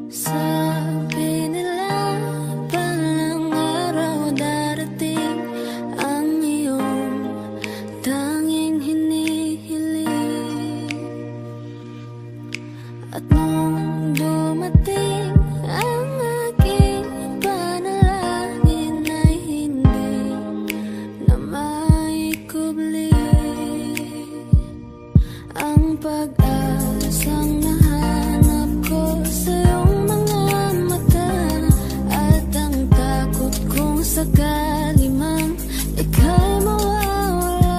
Sabi nila balang araw darating ang iyong tanging hinihiling. At nung dumating ang aking panalangin ay hindi na maikubli ang pag-asang nahanap ko sa iyong mga mata, at ang takot kong sakali mang ika'y mawawala.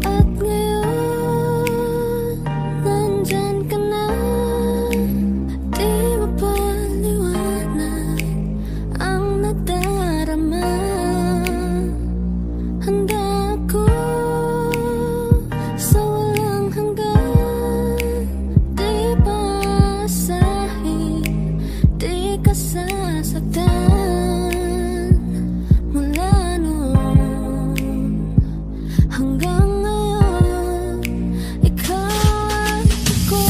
At ngayon, nandyan ka na, di mapaliwanag ang nadarama. Handa ako sa walang hanggan, di basahin, di ka sasaktan. Mula noon hanggang ngayon, ikaw at ako.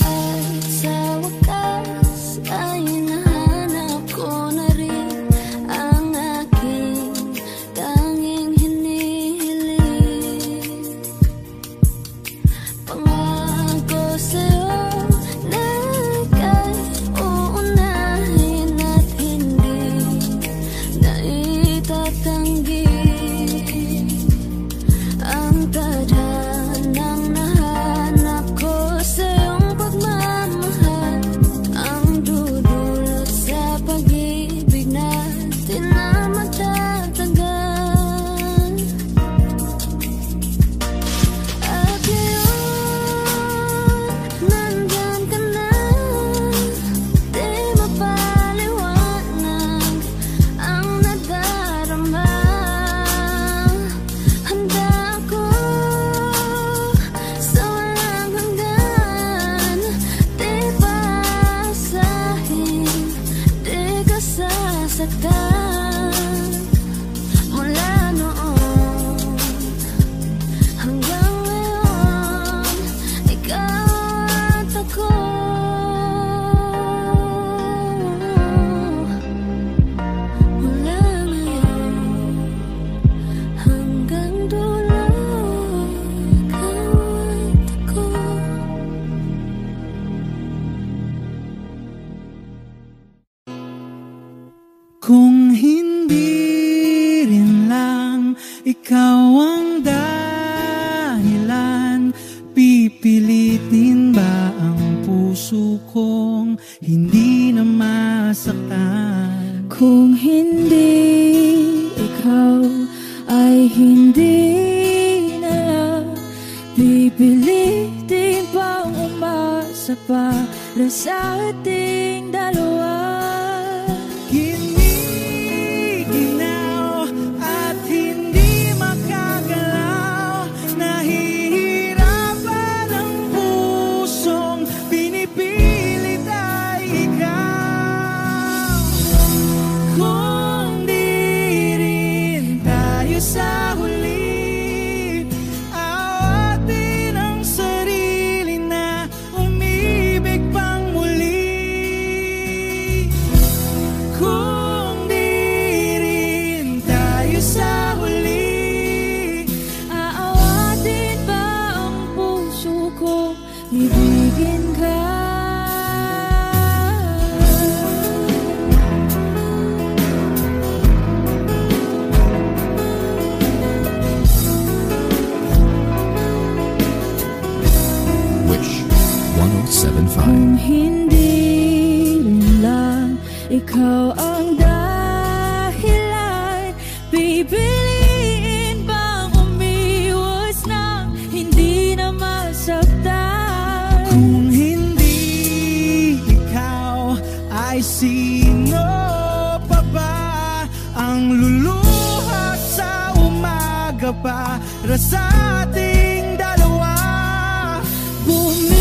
At sa wakas ay nahanap ko na rin ang aking tanging hinihiling. Pangako sa'yo na ika'y uunahin at hindi na itatanggi ang tadhanang nahanap ko sa iyong pagmamahal, ang dudulot sa pag-ibig natin na matatagal. At ngayon, nandyan ka na, di mapaliwanag ang nadarama. Handa ako sa walang hanggan, di basahin, di ka sasaktan. Mula noon hanggang ngayon, ikaw at ako. Mula ngayon hanggang dulo, ikaw at ako. Kung hindi rin lang ikaw ang dahilan, pipilitin ba ang puso kong hindi na masaktan? Kung hindi ikaw ay hindi na lang, pipilitin bang umasa para sa ating dalawa? Giniginaw at hindi makagalaw, nahihirapan ang pusong pinipilit ay ikaw. Kung di rin tayo sa huli, awatin ang sarili na umibig pang muli. Kung di rin tayo sa huli, Aawatin ba ang puso ko, ibigin ka? Wish 1075. Kung hindi rin lang ikaw ang dahilan, pipiliin bang umiwas ng hindi na masaktan? kung hindi ikaw ay sino pa ba ang luluha sa umaga para sa ating dalawa? Bumibitaw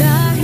dahil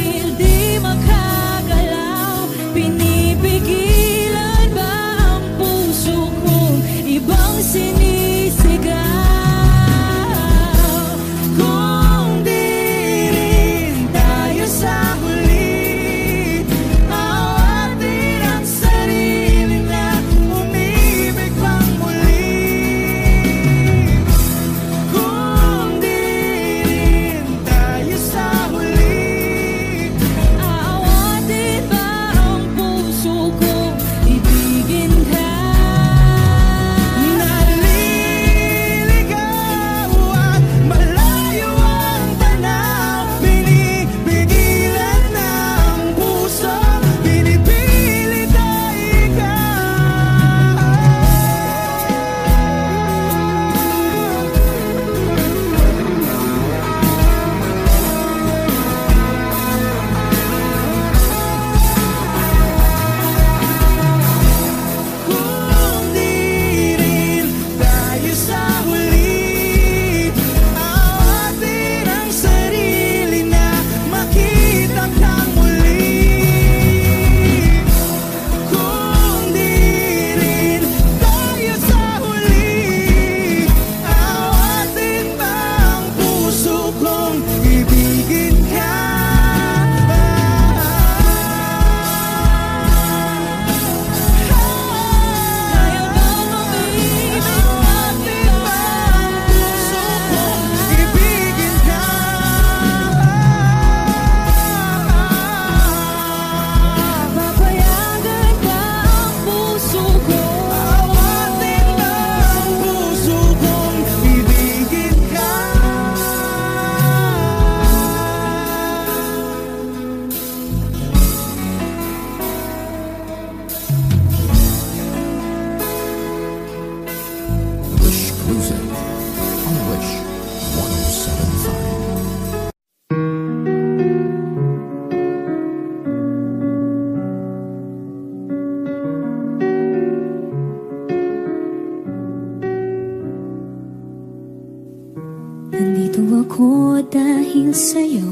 sa'yo.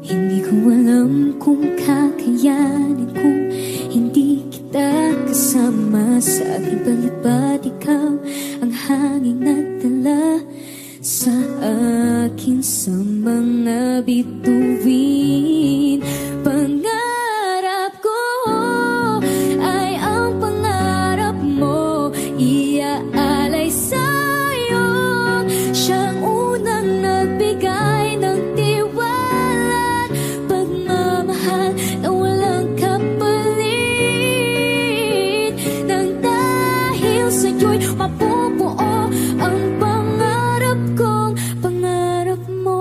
Hindi ko alam kung kakayanin kung hindi kita kasama sa aking palibad. Ikaw ang hanging nagdala sa akin sa mga bituin. Pangarap ko ay ang pangarap mo, iaalay sa'yo. Siyang unang nagbigay ng tiwala at pagmamahal na walang kapalit. Nang dahil sa'yo'y mapubuo ang pangarap kong pangarap mo.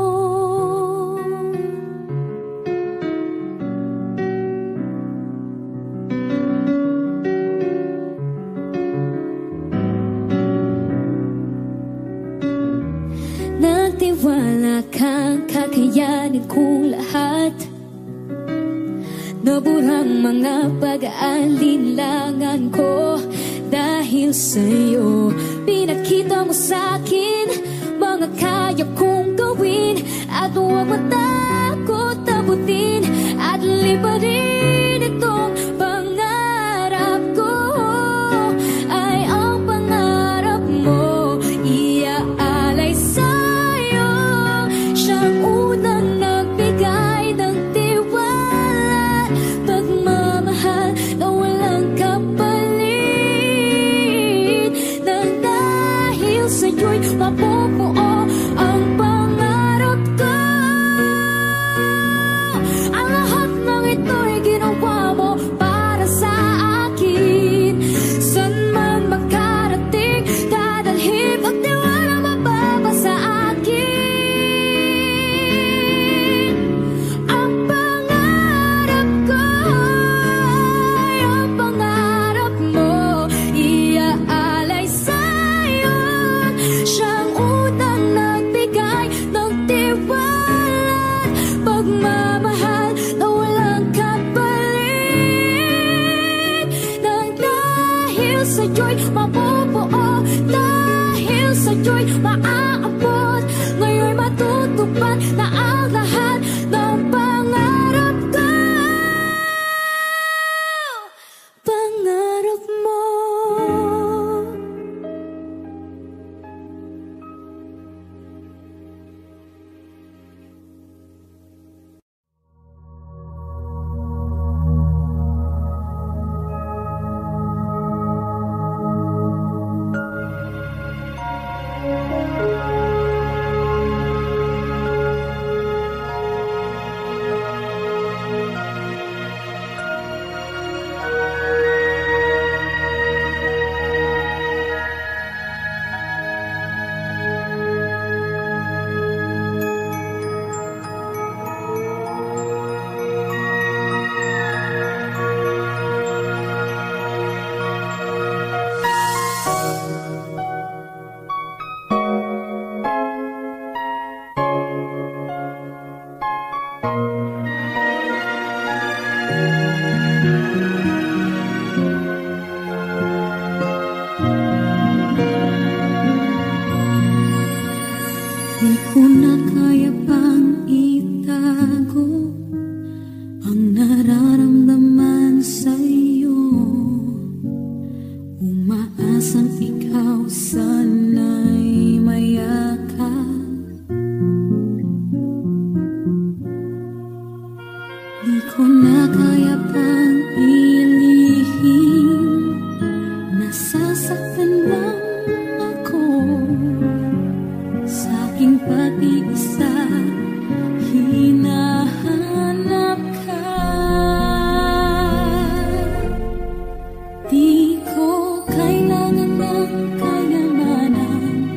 Nagtiwala kang kakayanin kong lahat. Naburang mga pag-aalinlangan ko. Dahil sa'yo, pinakita mo sa'kin mga kaya kong gawin. At huwag matakot abutin at liparin itong pangarap ko. Ay ang pangarap mo, iaalay sa'yo. Siyang unang nagbigay ng tiwala, pagmamahal na walang kapalit. Nang dahil sa'yo'y mapubuo ang pangarap ko. Ang lahat ng ito'y ginawa mo para sa akin. San man makarating, dadalhin at tiwala mababa sa akin. Ang pangarap ko ay ang pangarap mo, iaalay sa'yo. Siyang unang nagbigay ng tiwala at pagmamahal na walang kapalit. Nang dahil sa'yo'y mabubuo, dahil sa'yo'y maaabot, ngayon'y matutupad na ang lahat ng pangarap ko. Pangarap mo. Di ko na kaya pang itago ang nararamdaman sa'yo. Umaasang ikaw sana'y mayakap. Di ko na kaya pang ilihim, nasasaktan lang ako. Sa aking pag-iisa, hinahanap ka. Di ko kailangan ng kayamanan,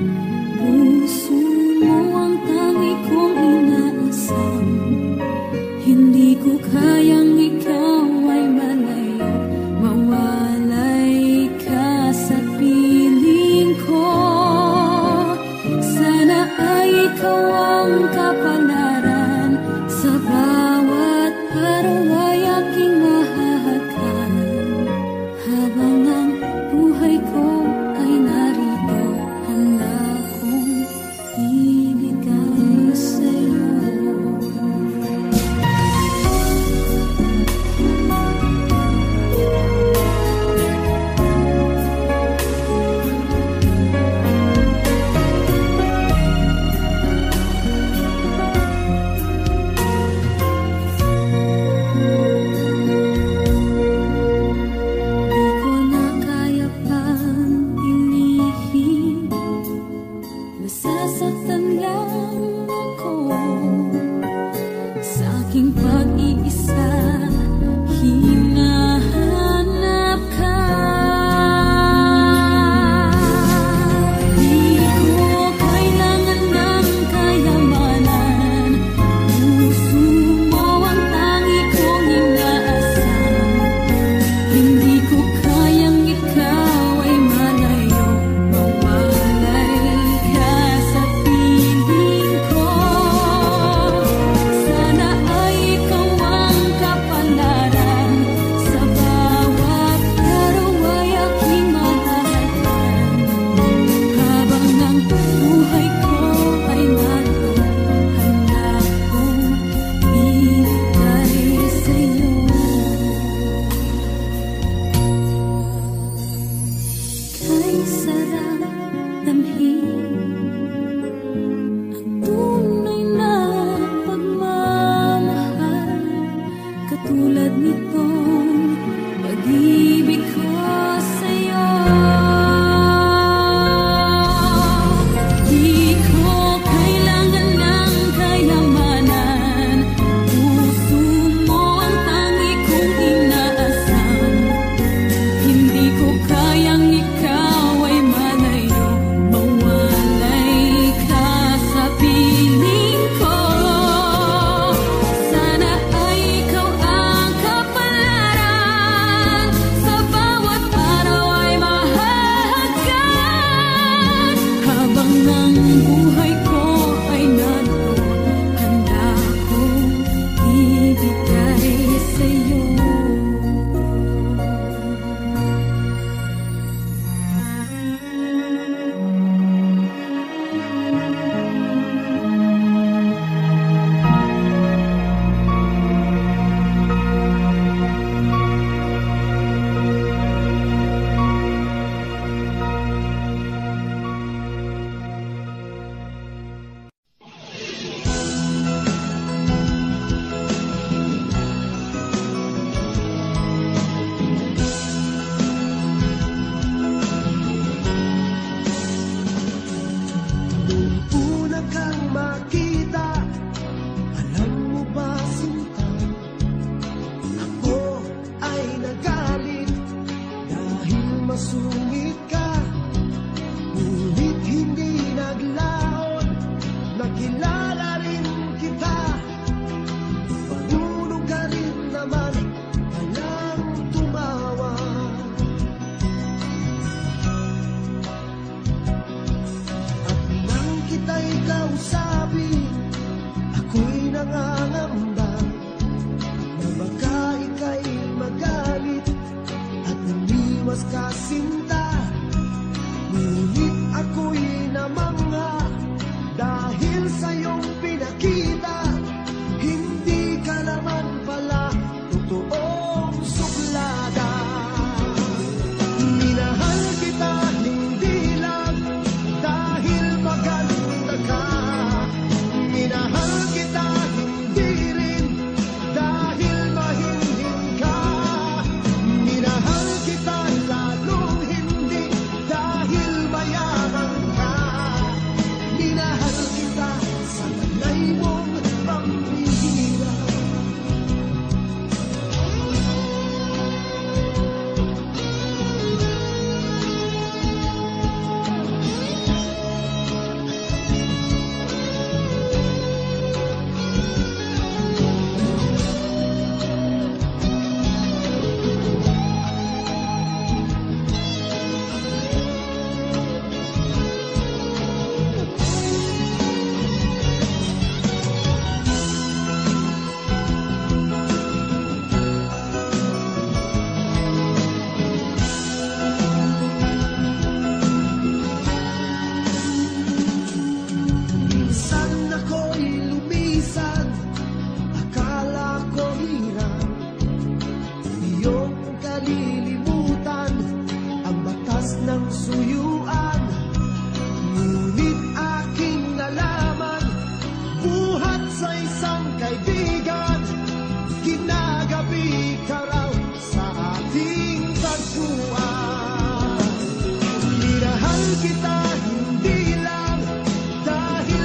puso mo ang tangi kong inaasam. Hindi ko kayang ikaw ay malayo, mawalay ka sa piling ko. Sana ay ikaw ang kapalaran, sa bawat araw ay aking mahahagan. Habang ang buhay ko ay narito, handa kong nasasaktan lang ako sa aking pag-iisa. Hinahanap ka. Di ko kailangan ng kayamanan, puso mo ang tangi kong inaasam. Hindi ko kayang ikaw ay malayo, mawalay ka sa piling ko. Sana ay ikaw ang kapalaran, sa bawat araw ay aking mahahalin. Habang ang buhay ko ay naroon, handa kong ibigay sa'yo. Kay sarap damhin ang tunay na pagmamahal, katulad nitong pag-ibig ko sa'yo. Di ko kailangan ng kayamanan, puso mo ang tangi kong inaasam. Hindi ko kayang ikaw ay malayo, mawalay ka sa piling ko. Sana ay ikaw ang kapalaran, sa bawat araw ay mahahagkan. Habang ang buhay ko ay naroon, handa kong ibigay sa'yo. Una kang makita, alam mo ba sinta, ako ay nagalit dahil masungit ka. Ngunit hindi naglaon, nakilala rin kita. Marunong ka rin naman, walang tumawa. At nang kita'y kausapin, ako'y nangangamba na baka ika'y magalit at naniwas ka sinta. Ngunit ako'y namangha dahil sa iyong pinakita. Hindi ka naman pala totoong suplada. Minahal kita hindi lang dahil maganda ka. Minahal kita hindi rin dahil mahinhin ka. Minahal kita lalong hindi dahil mayaman ka. Minahal kita sa nanay mong pambihira. Minsan ako'y lumisan, akala ko hirap iyong kalilimutan ang batas ng suyuan. Ngunit aking nalaman, buhat sa isang kaibigan, ginagabi ka raw sa ating tagpuan. Minahal kita hindi lang dahil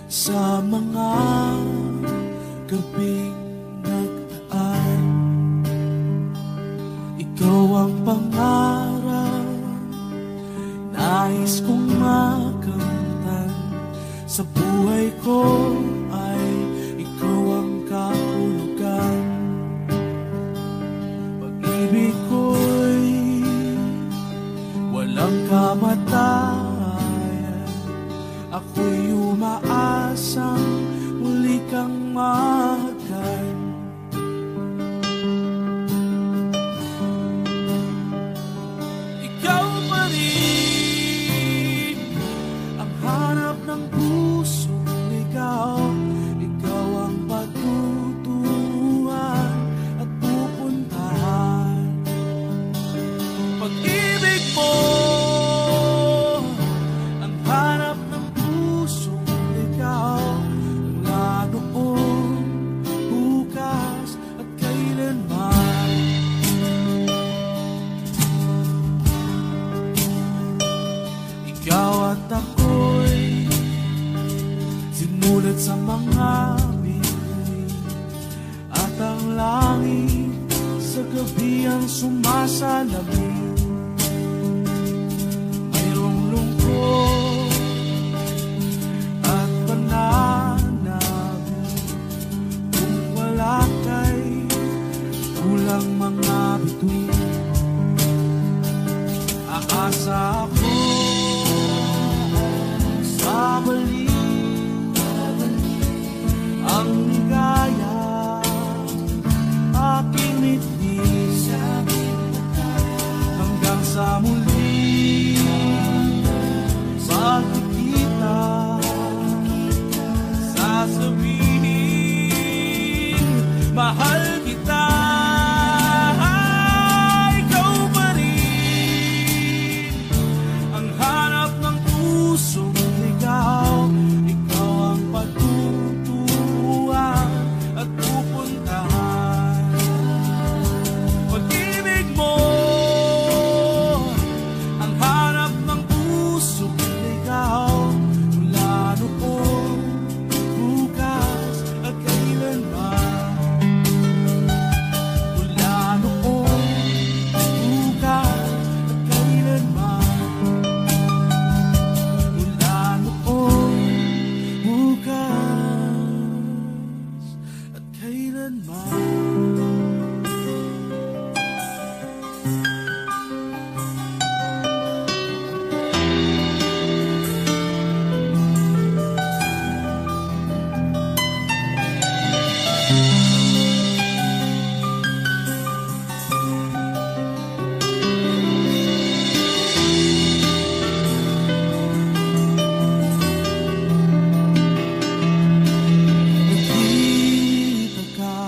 sa mga gabing nagdaan. Ikaw ang pangarap, nais kong makamtan. Sa buhay ko ay ikaw ang kahulugan. Pag-ibig ko'y walang kamatayan. Ako'y umaasang muli kang mahagan. Ikaw pa rin ang hanap ng pusong ligaw. Ikaw ang patutuhan at pupuntahan. Pag-ibig mo ang hanap ng pusong ligaw. Mula noon, bukas at kailanman. Ikaw at ako'y sinulat sa mga bituin, at ang langit sa gabi ang sumasalamin. Mayroong lungkot at pananabik, kung wala kay kulang mga bituin. Aasa ako sa balik ang ligaya, aking ngiti hanggang sa muli pagkikita. Sasabihin, mahal kita. Ikaw pa rin ang hanap ng pusong ligaw. Ikaw ang patutuhan at pupuntahan. Pag-ibig mo ang hanap ng pusong ligaw. Mula noon, bukas at kailanman. Mula noon, bukas at kailanman. Mula noon, bukas at kailanman. Nakita ka.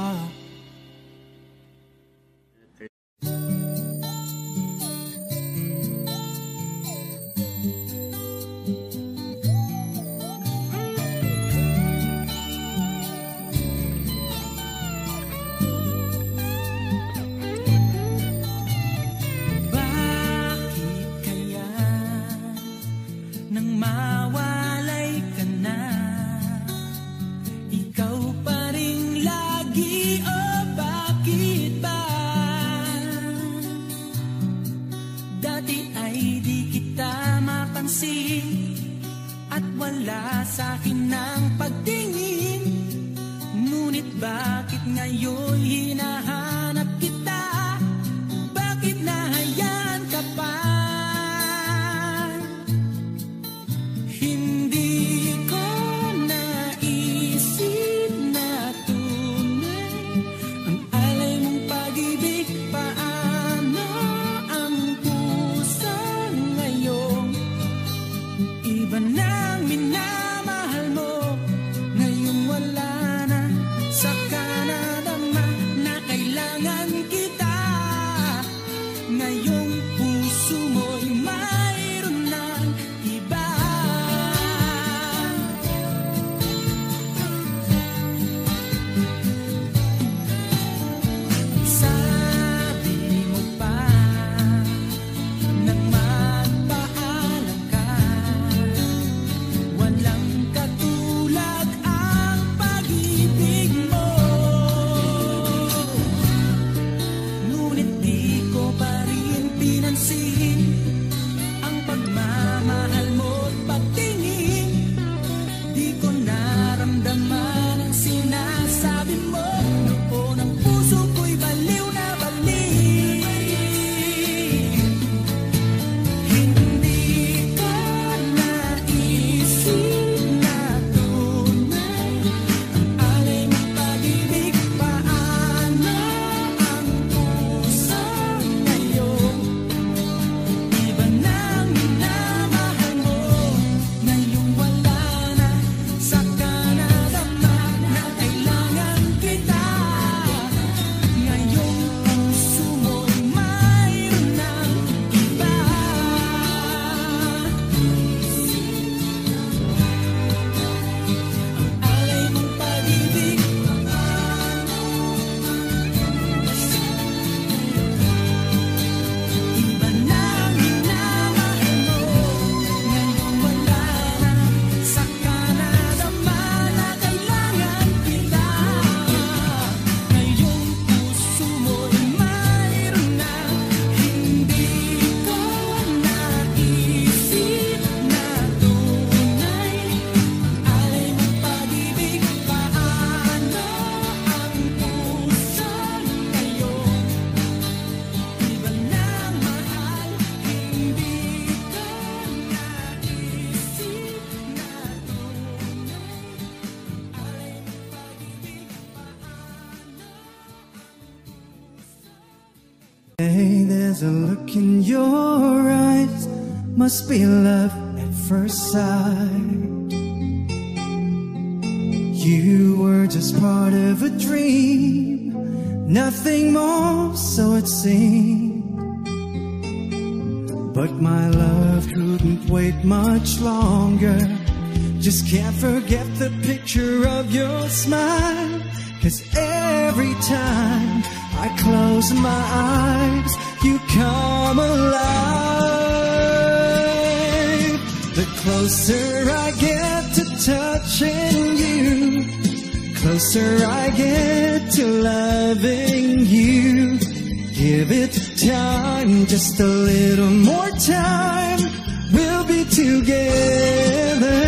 Bakit kaya nang mawalay ka na, ikaw pa rin lagi, o bakit ba? Dati ay di kita mapansin at wala sa'kin ng pagtingin. Ngunit bakit ngayon hinahanap kita? Bakit nahayaan ka pa? Hindi ko naisip na tunay ang alay mong pag-ibig. Paano ang puso ngayon? Iba nang minamahal mo, ngayon wala na. Saka nadama na kailangan Hey, there's a look in your eyes, must be love at first sight. You were just part of a dream, nothing more, so it seemed. But my love couldn't wait much longer. Just can't forget the picture of your smile. 'Cause every time I close my eyes, you come alive. The closer I get to touching you, closer I get to loving you. Give it time, just a little more time, we'll be together.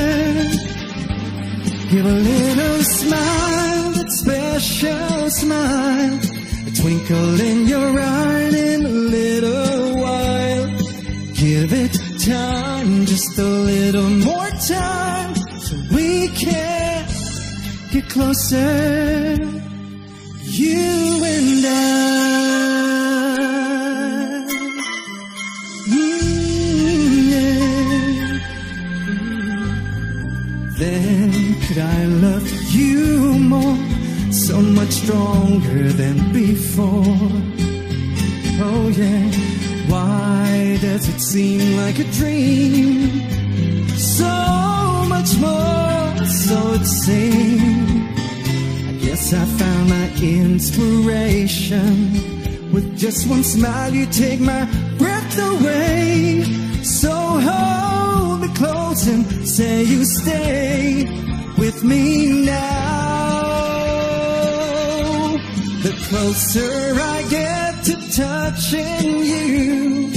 Give a little smile, that special smile, a twinkle in your eye in a little while. Give it time, just a little more time, so we can get closer, you and I. Then could I love you more, so much stronger than before? Oh yeah, why does it seem like a dream? So much more, so it seems. I guess I found my inspiration. With just one smile you take my breath away. So hold me close and say you stay with me now. The closer I get to touching you,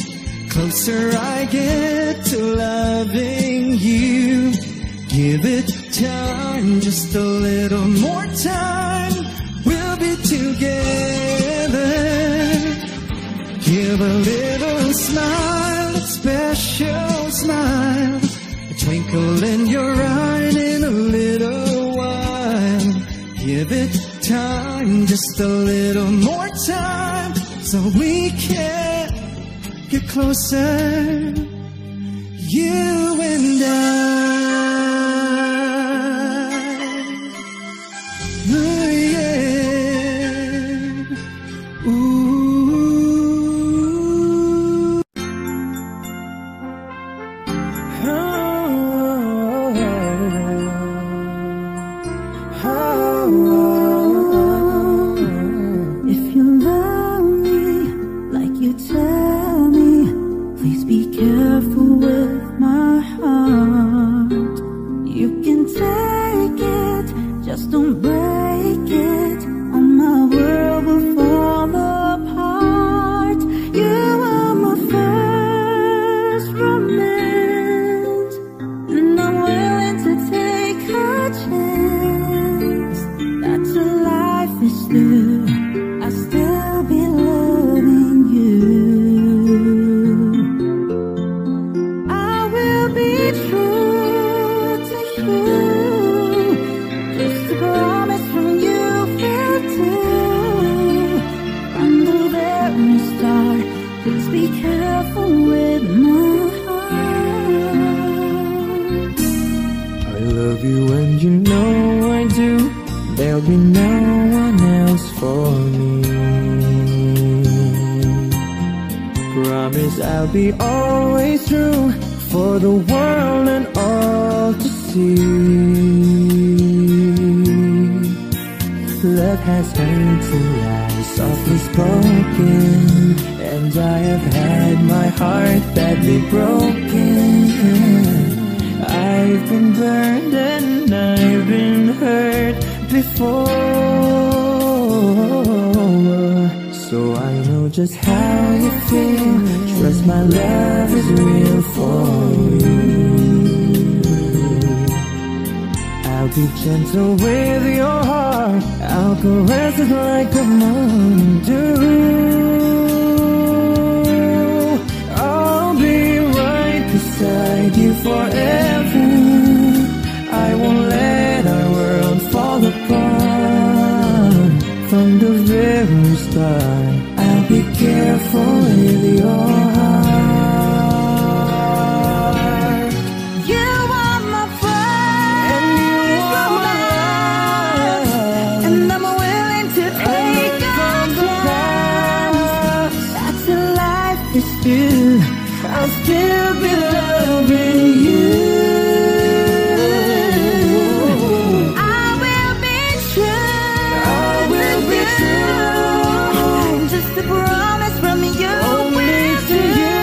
closer I get to loving you. Give it time, just a little more time, we'll be together. Give a little smile, a special smile, a twinkle in your eye in a little while. Give it time, just a little more time, so we can get closer, you and I. Ooh, yeah. Ooh. If you love me like you tell me, please be careful with my heart. You can take it, just don't break it, or my world will fall apart. You are my first romance, and I'm willing to take a chance. That's a life is through, I still be loving you. I will be true to you, just a promise from you felt too. From the very start, please be careful with my heart. I love you and you know I do. There'll be no one else for me. Promise I'll be always true, for the world and all to see. Love has learned to lie, softly spoken, and I have had my heart badly broken. I've been burned and I've been hurt before, so I know just how you feel. Trust my love is real for you. I'll be gentle with your heart, I'll caress it like a moon dew. I'll be right beside you forever. I won't let our world fall apart. From the very start, I'll be careful with your heart. You are my friend, And you are my love, and I'm willing to take a chance. that's a life is true. I'll still be loving you. I will be true. I will be true. Just a promise from you. Only to you.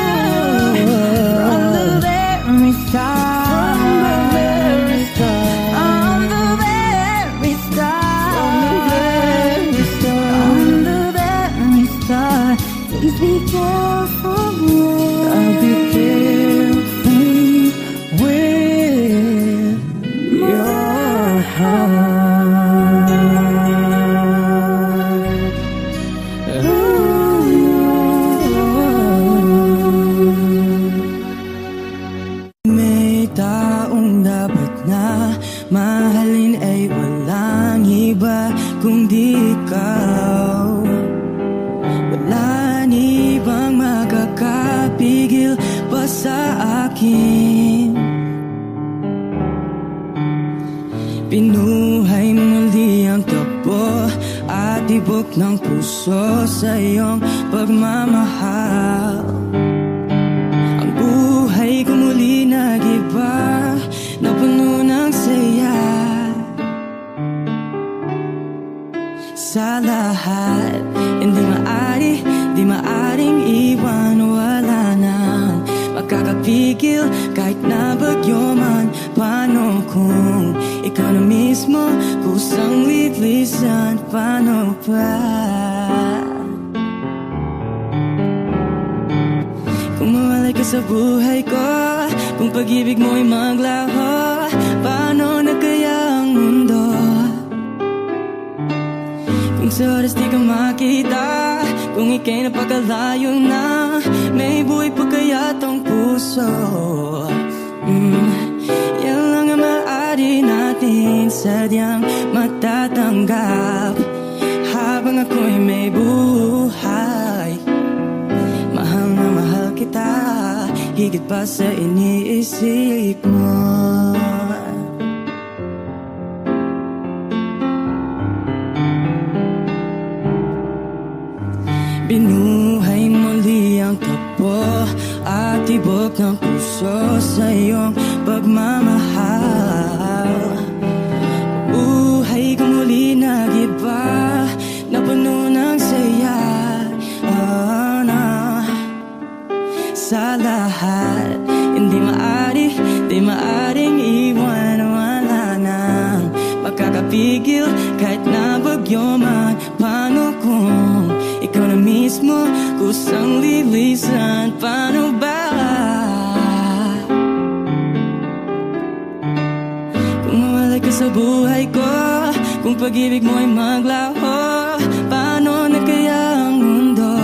From the very start. From the very start. On the very start. From the very start. On the very start. Please be careful. I'll be careful with your heart. May taong dapat na mahalin ay walang iba kundi ikaw. Walang ibang makakapigil pa sa akin. Pinuhay mo muli ang takbo at tibok ng puso sa iyong pagmamahal. Ang buhay ko muli nag-iba, napuno ng saya. Sa lahat, hindi maaring iwan. Wala nang makakapigil kahit na bagyo man. Paano kung ikaw na mismo kusang lilisan? Paano pa? Kung mawalay ka sa buhay ko, kung pag-ibig mo'y maglaho, paano na kaya ang mundo? Kung sa oras di ka makita, kung ika'y napagkalayo na, may buhay pa kaya tong puso? Yan lang ang maaari natin sadyang matatanggap. Habang ako'y may buhay, mahal na mahal kita, higit pa sa iniisip mo. Binuhay muli ang takbo at tibok ng puso sa iyong pagmamahal. Buhay ko muli nag-iba, napuno ng saya. Sa lahat, hindi maaring iwan. Wala nang makakapigil kahit na bagyo man. Paano kung ikaw na mismo kusang lilisan? Paano ba? Kung mawalay ka sa buhay ko, kung pag-ibig mo'y maglaho, paano na kaya ang mundo?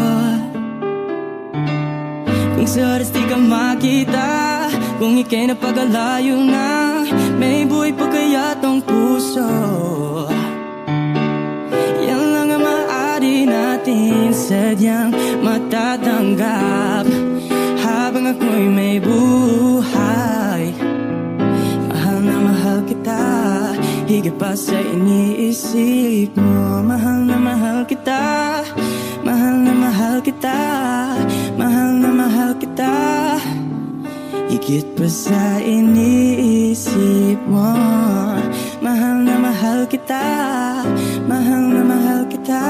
Kung sa oras di ka makita, kung ika'y napagalayo na, may buhay pa kaya tong puso? Yan lang ang maaari natin sadyang matatanggap. Habang ako'y may buhay, mahal na mahal kita, higit pa sa iniisip mo. Mahal na mahal kita, mahal na mahal kita, mahal na mahal kita, higit pa sa iniisip mo. Mahal na mahal kita, mahal na mahal kita.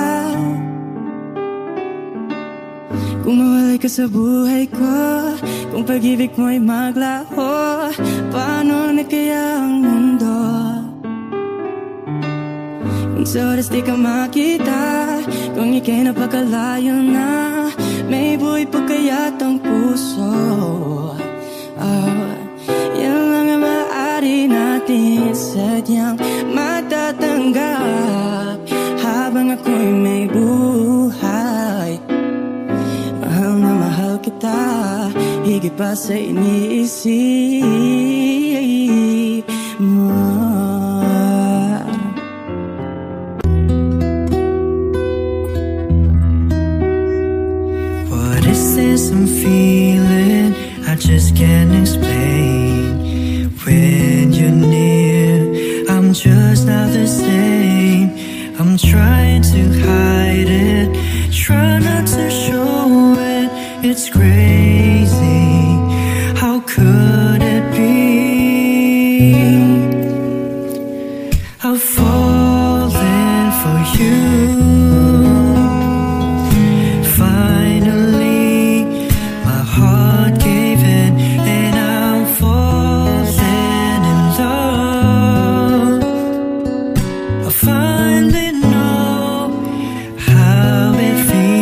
Kung mawalay ka sa buhay ko, kung pag-ibig mo'y maglaho, paano na kaya ang mundo? Kung sa oras di ka makita, kung ika'y napagkalayo na, may buhay pa kaya tong puso? Yan lang ang maaari natin sadyang matatanggap. Habang ako'y may buhay, mahal na mahal kita, higit pa sa iniisip mo. just not the same. I'm trying to hide it, try not to show it. It's crazy, how could it be? I've fallen for you. Finally, my heart gave in, and I'm falling in love. I finally know how it feels.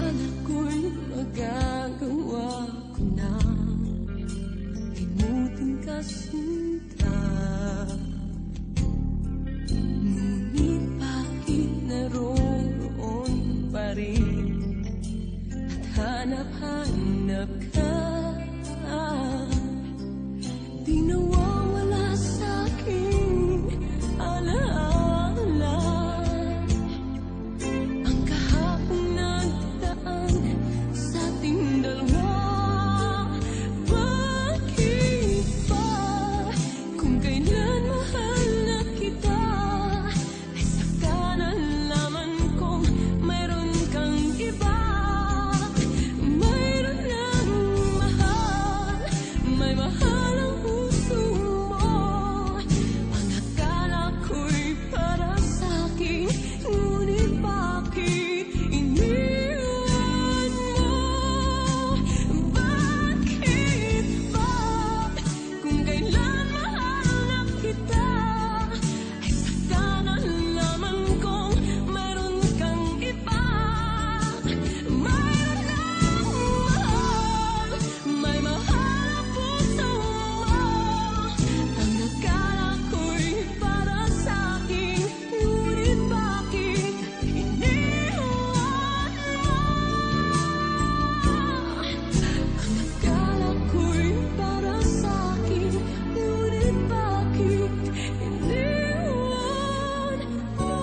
akala ko'y magagawa ko na limutin ka sinta. Ngunit bakit naroon pa rin at hanap-hanap ka? Di nawawala sa'king alaala ang kahapong nagdaan sa ating dalawa. Bakit ba kung kailan mahal na kita ay saka nalaman kong mayroon kang iba? Mayroon ng mahal, may mahal ang puso mo. Ang akala ko'y para sa'kin, ngunit bakit iniwan mo? Bakit ba kung kailan mahal na kita ay saka nalaman kong mayroon kang iba? Mayroon ng mahal, may mahal ang puso mo. Ang akala ko'y para sa'kin, ngunit bakit iniwan mo? Ang akala ko'y para sa'kin, ngunit bakit iniwan mo?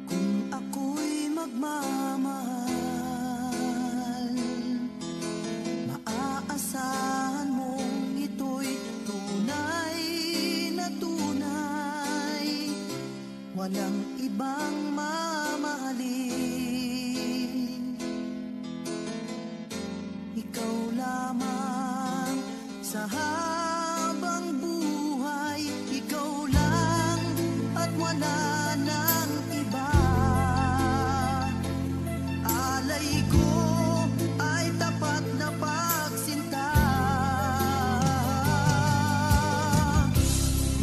Kung ako'y magmamahal, maaasahan mong ito'y tunay na tunay. Walang ibang mamahalin, ikaw lamang sa habang buhay. Ikaw lang at wala nang iba. Alay ko ay tapat na pagsinta.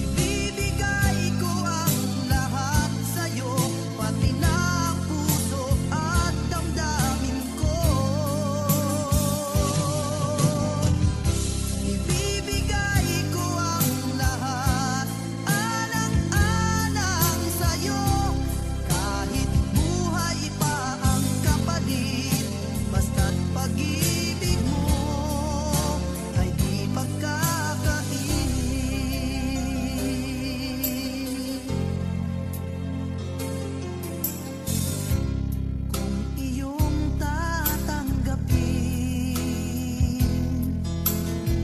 Ibibigay ko ang lahat sa'yo, pati na puso at damdamin ko. Ibibigay ko ang lahat, alang-alang sa'yo. Kahit buhay pa ang kapalit, basta't pag-ibig mo ay di pagkakait. Kung iyong tatanggapin,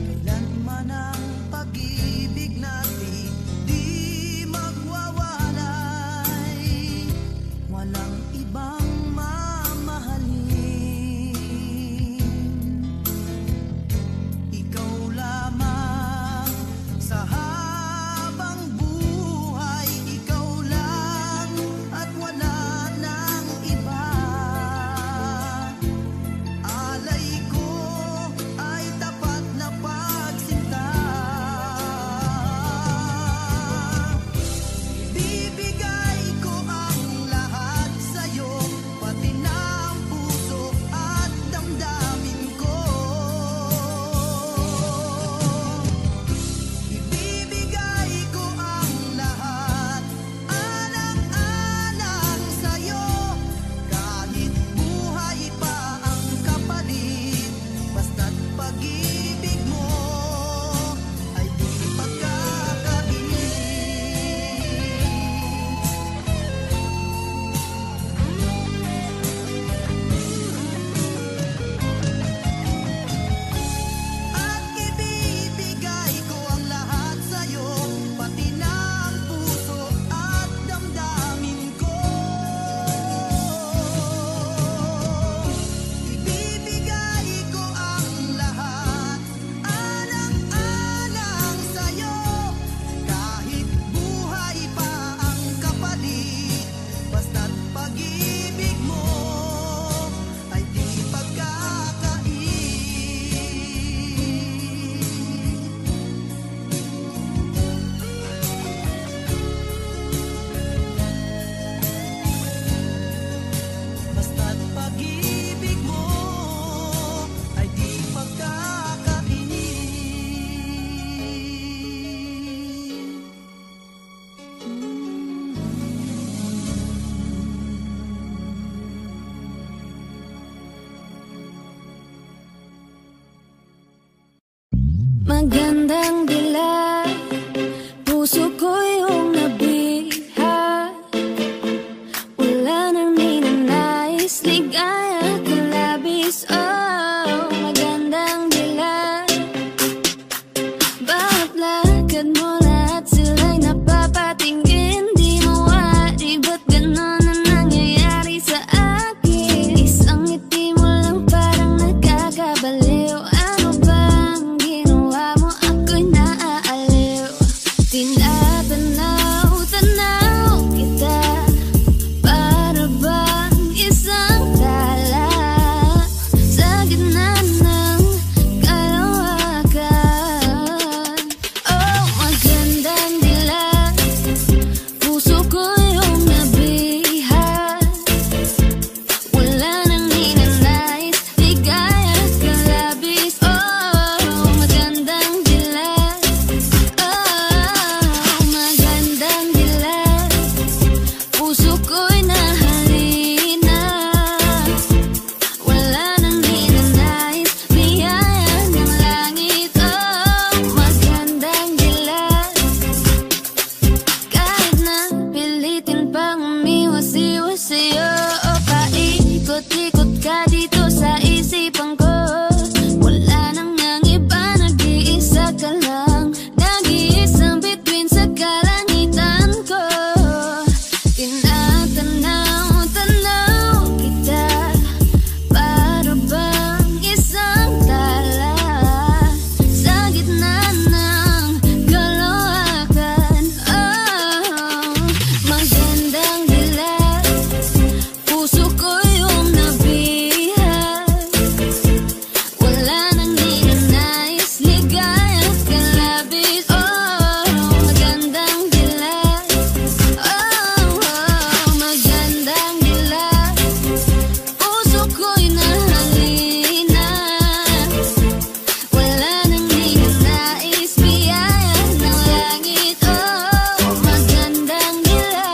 kailanman ang pag-ibig natin di magwawalay. Walang ibang mamahalin, magandang dila, puso ko yung nabihat. Wala nang ninanais, ligaya ka labis. Oh, magandang dila. Bakit lakad mo lahat sila'y napapatingin? Di mo wari, ba't ganon na nangyayari sa akin? Isang ngiti mo lang parang nagkakabaliw. Ano bang ginawa mo? Ako'y naaaliw. Tinatanaw-tanaw kita, para bang isang tala sa gitna ng kalawakan. Oh, magandang dila, puso ko yung nabihat. Wala nang ninanais, ligaya ka labis. Oh, magandang dila. Oh, magandang dila, puso ko'y nahalina. Wala nang ninanais, biyaya ng langit. Oh, magandang dila. Kahit na pilitin pang umiwas-iwas sa'yo, o paikot-ikot ka dito sa isipan ko. Wala nang ang iba, nag-iisa ka lang, nag-iisang bituin sa kalangitan ko. Tinatanaw-tanaw kita, para bang isang tala sa gitna ng kalawakan. Oh, magandang dila, puso ko yung nabihat. Wala nang ninanais, ligaya ka labis. Oh, magandang dila. Oh, magandang dila, puso ko'y nahalina. Wala nang ninanais, biyaya ng langit. Oh, magandang dila.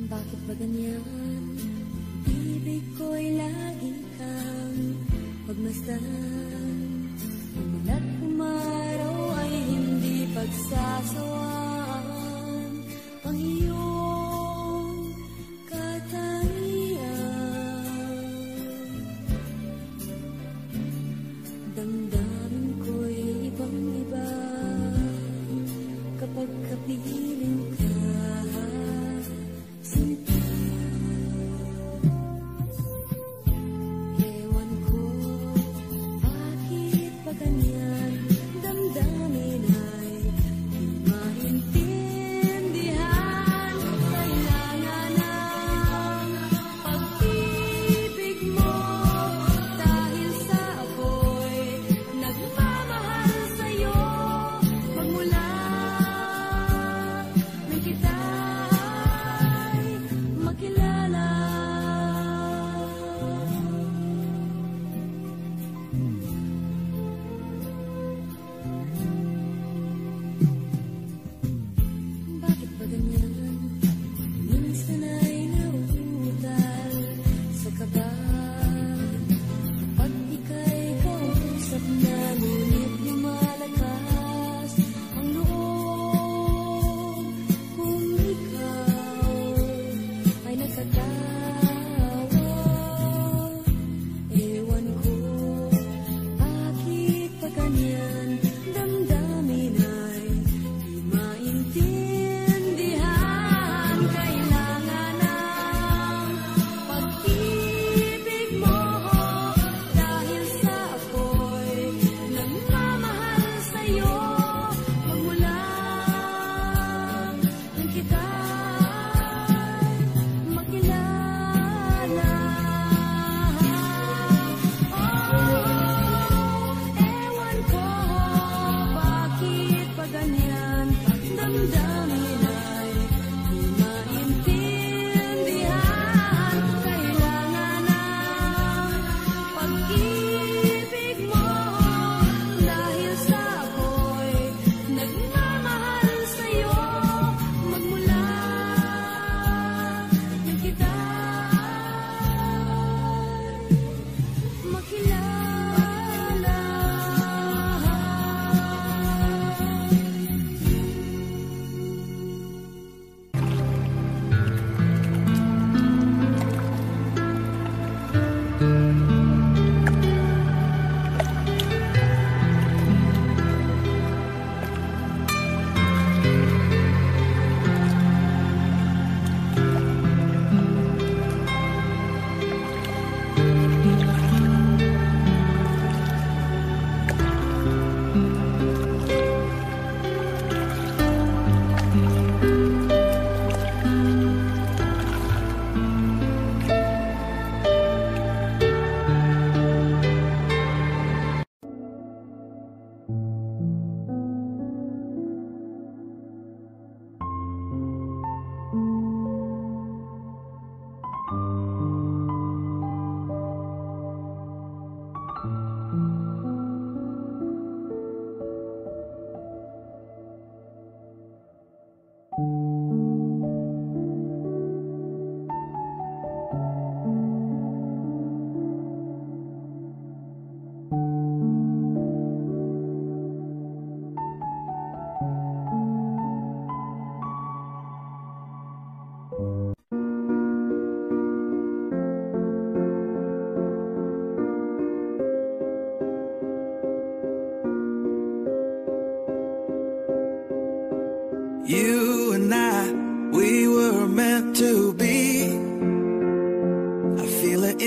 Bakit ba ganyan? Ibig ko'y lagi kang pagmasdan. Umulat umaraw ay hindi pagsasawaan. Ang iyong katangian, damdamin ko'y ibang-iba kapag kapiling ka. Sinta, ewan ko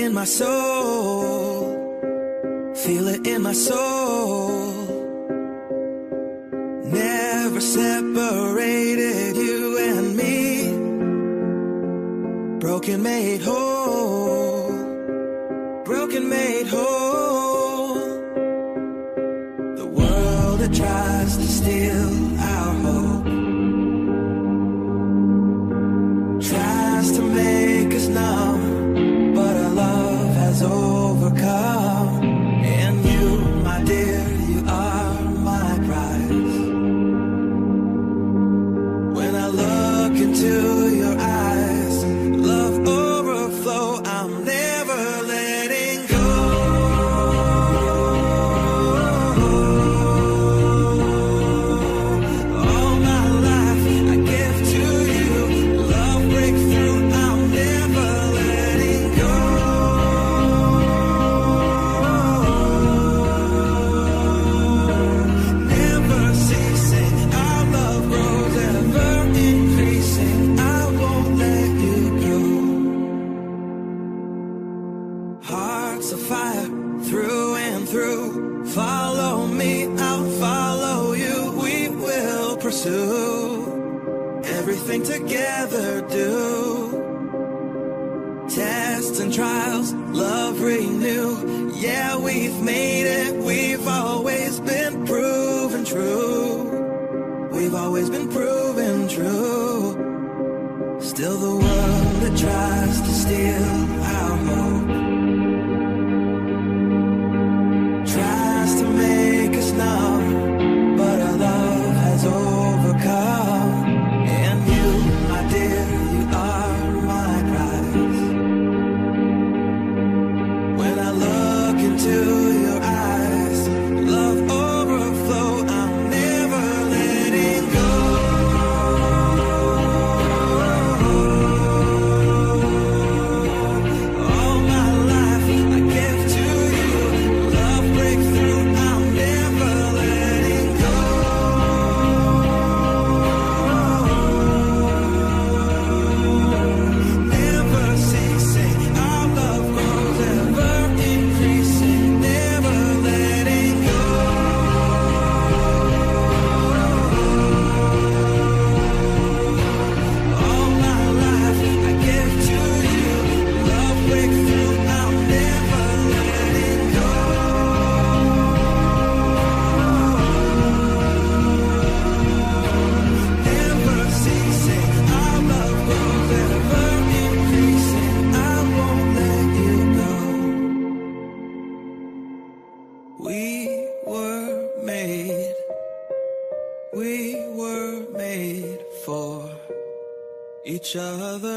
in my soul, feel it in my soul. Never separated you and me. Broken made whole, broken made whole. The world that tries to steal our hope tries to make us numb, but our love has overcome. And you, my dear, you are my prize. When I look into your eyes, love overflow, I'm never letting go. All my life I give to you, love breakthrough, I'm never letting go. Never ceasing, our love grows ever increasing, I won't let you go. Hearts of fire through and through, follow me, I'll follow you, we will pursue everything together, do tests and trials, love renew. Yeah, we've made it, we've always been proven true. We've always been proven true. Still the world that tries to steal our hope tries to make us numb, but our love has overcome. And you, my dear, you are my prize. When I look into your eyes, love overflow, I'm never letting go. All my life I give to you, love breakthrough, I'm never letting go. Never ceasing, our love grows ever increasing, never letting go. All my life I give to you, love breakthrough, I'm never letting go. Never ceasing, our love grows ever increasing, I won't let you go. We were made for each other.